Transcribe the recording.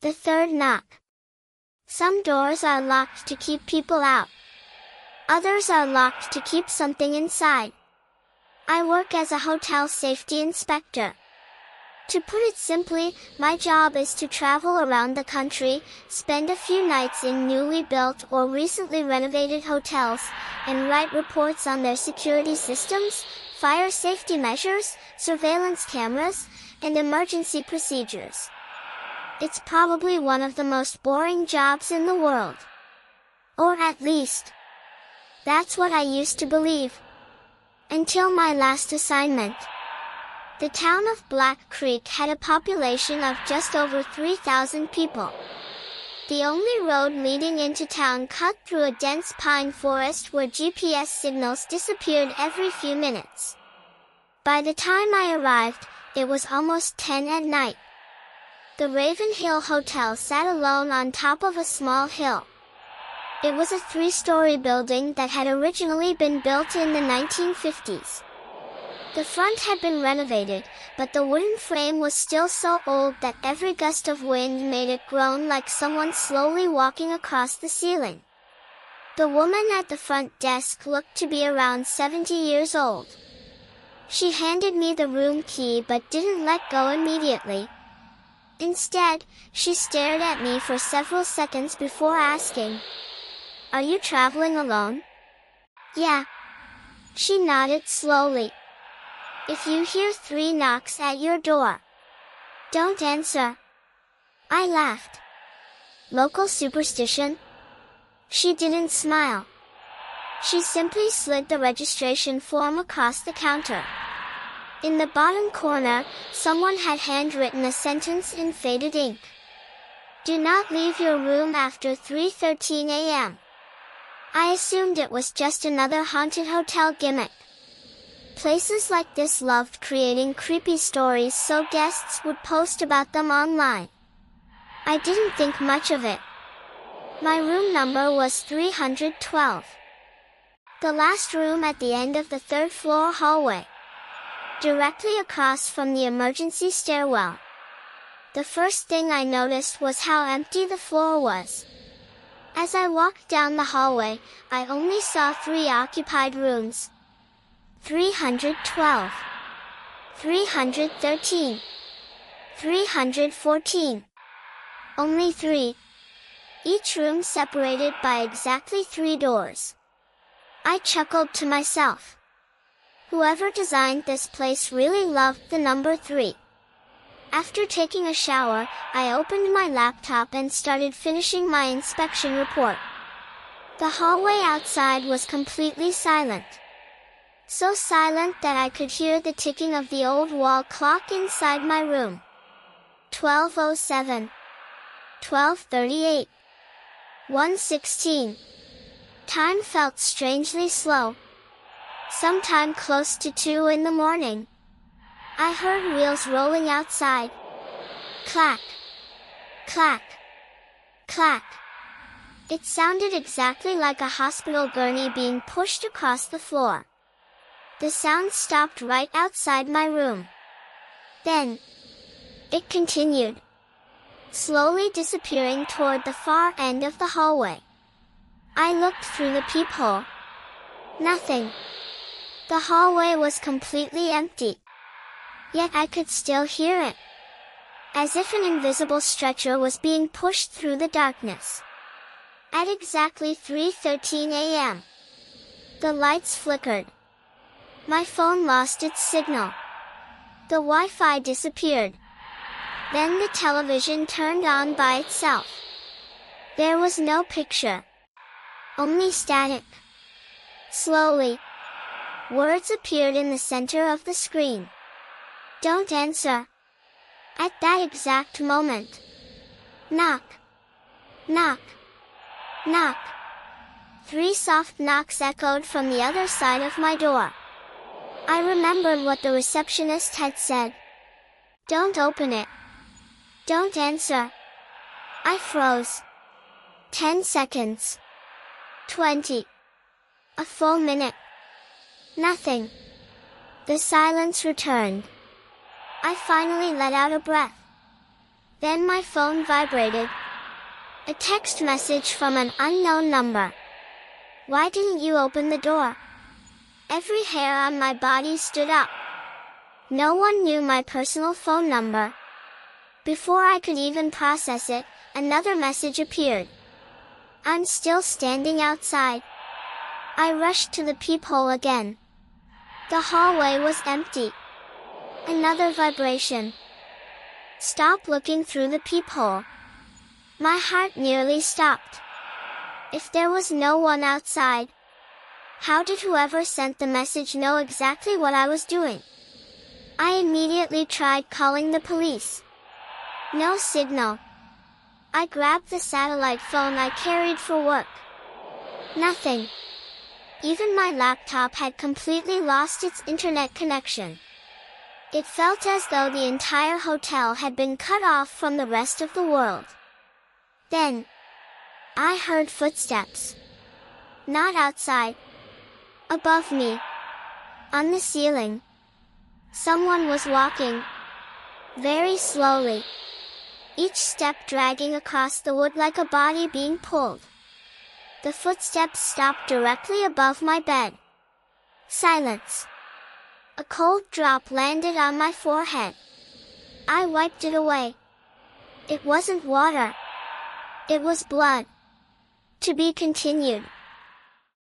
The third knock. Some doors are locked to keep people out. Others are locked to keep something inside. I work as a hotel safety inspector. To put it simply, my job is to travel around the country, spend a few nights in newly built or recently renovated hotels, and write reports on their security systems, fire safety measures, surveillance cameras, and emergency procedures. It's probably one of the most boring jobs in the world. Or at least, that's what I used to believe. Until my last assignment. The town of Black Creek had a population of just over 3,000 people. The only road leading into town cut through a dense pine forest where GPS signals disappeared every few minutes. By the time I arrived, it was almost 10 at night. The Raven Hill Hotel sat alone on top of a small hill. It was a 3-story building that had originally been built in the 1950s. The front had been renovated, but the wooden frame was still so old that every gust of wind made it groan like someone slowly walking across the ceiling. The woman at the front desk looked to be around 70 years old. She handed me the room key but didn't let go immediately. Instead, she stared at me for several seconds before asking, "Are you traveling alone?" "Yeah." She nodded slowly. "If you hear 3 knocks at your door, don't answer." I laughed. "Local superstition?" She didn't smile. She simply slid the registration form across the counter. In the bottom corner, someone had handwritten a sentence in faded ink. "Do not leave your room after 3:13 a.m. I assumed it was just another haunted hotel gimmick. Places like this loved creating creepy stories so guests would post about them online. I didn't think much of it. My room number was 312. The last room at the end of the 3rd floor hallway. Directly across from the emergency stairwell. The first thing I noticed was how empty the floor was. As I walked down the hallway, I only saw 3 occupied rooms. 312, 313, 314. Only 3. Each room separated by exactly 3 doors. I chuckled to myself. Whoever designed this place really loved the number 3. After taking a shower, I opened my laptop and started finishing my inspection report. The hallway outside was completely silent. So silent that I could hear the ticking of the old wall clock inside my room. 12:07. 12:38. 1:16. Time felt strangely slow. Sometime close to 2 in the morning. I heard wheels rolling outside. Clack. Clack. Clack. It sounded exactly like a hospital gurney being pushed across the floor. The sound stopped right outside my room. Then, it continued, slowly disappearing toward the far end of the hallway. I looked through the peephole. Nothing. The hallway was completely empty. Yet I could still hear it. As if an invisible stretcher was being pushed through the darkness. At exactly 3:13 a.m. The lights flickered. My phone lost its signal. The Wi-Fi disappeared. Then the television turned on by itself. There was no picture. Only static. Slowly, words appeared in the center of the screen. "Don't answer." At that exact moment. Knock. Knock. Knock. 3 soft knocks echoed from the other side of my door. I remembered what the receptionist had said. "Don't open it. Don't answer." I froze. 10 seconds. 20. A full minute. Nothing. The silence returned. I finally let out a breath. Then my phone vibrated. A text message from an unknown number. Why didn't you open the door? Every hair on my body stood up. No one knew my personal phone number. Before I could even process it, another message appeared. I'm still standing outside. I rushed to the peephole again. The hallway was empty. Another vibration. Stop looking through the peephole. My heart nearly stopped. If there was no one outside, how did whoever sent the message know exactly what I was doing? I immediately tried calling the police. No signal. I grabbed the satellite phone I carried for work. Nothing. Even my laptop had completely lost its internet connection. It felt as though the entire hotel had been cut off from the rest of the world. Then, I heard footsteps. Not outside. Above me. On the ceiling. Someone was walking. Very slowly. Each step dragging across the wood like a body being pulled. The footsteps stopped directly above my bed. Silence. A cold drop landed on my forehead. I wiped it away. It wasn't water. It was blood. To be continued.